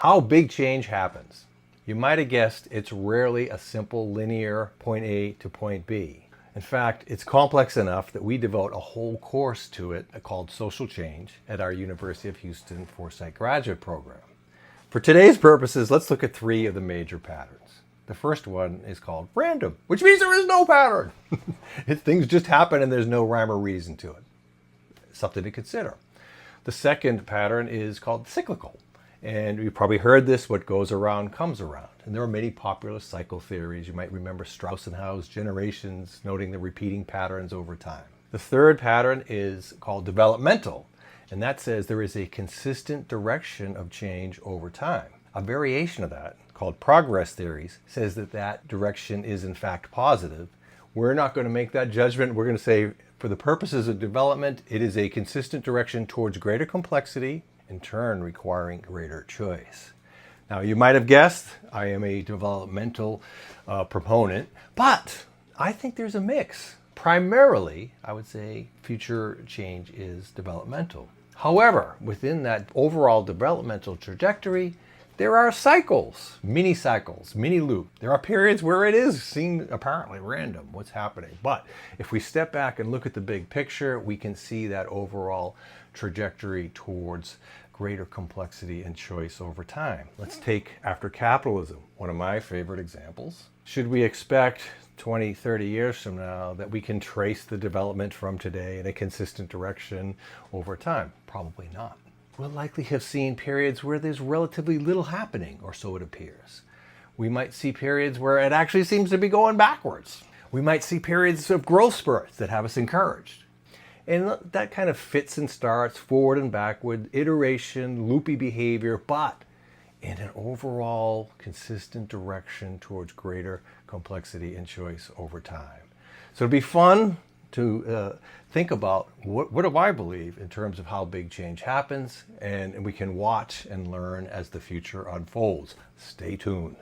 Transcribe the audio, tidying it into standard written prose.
How big change happens. You might have guessed it's rarely a simple linear point A to point B. In fact, it's complex enough that we devote a whole course to it called Social Change at our University of Houston Foresight graduate program. For today's purposes, let's look at three of the major patterns. The first one is called random, which means there is no pattern. Things just happen and there's no rhyme or reason to it. Something to consider. The second pattern is called cyclical. And you've probably heard this, what goes around comes around. And there are many popular cycle theories. You might remember Strauss and Howe's Generations, noting the repeating patterns over time. The third pattern is called developmental. And that says there is a consistent direction of change over time. A variation of that, called progress theories, says that that direction is in fact positive. We're not going to make that judgment. We're going to say, for the purposes of development, it is a consistent direction towards greater complexity, in turn requiring greater choice. Now, you might have guessed I am a developmental proponent, but I think there's a mix. Primarily, I would say future change is developmental. However, within that overall developmental trajectory, there are cycles, mini loop. There are periods where it is seen apparently random, what's happening. But if we step back and look at the big picture, we can see that overall trajectory towards greater complexity and choice over time. Let's take after capitalism, one of my favorite examples. Should we expect 20, 30 years from now that we can trace the development from today in a consistent direction over time? Probably not. We'll likely have seen periods where there's relatively little happening, or so it appears. We might see periods where it actually seems to be going backwards. We might see periods of growth spurts that have us encouraged. And that kind of fits and starts forward and backward, iteration, loopy behavior, but in an overall consistent direction towards greater complexity and choice over time. So it'd be fun to think about what do I believe in terms of how big change happens, and we can watch and learn as the future unfolds. Stay tuned.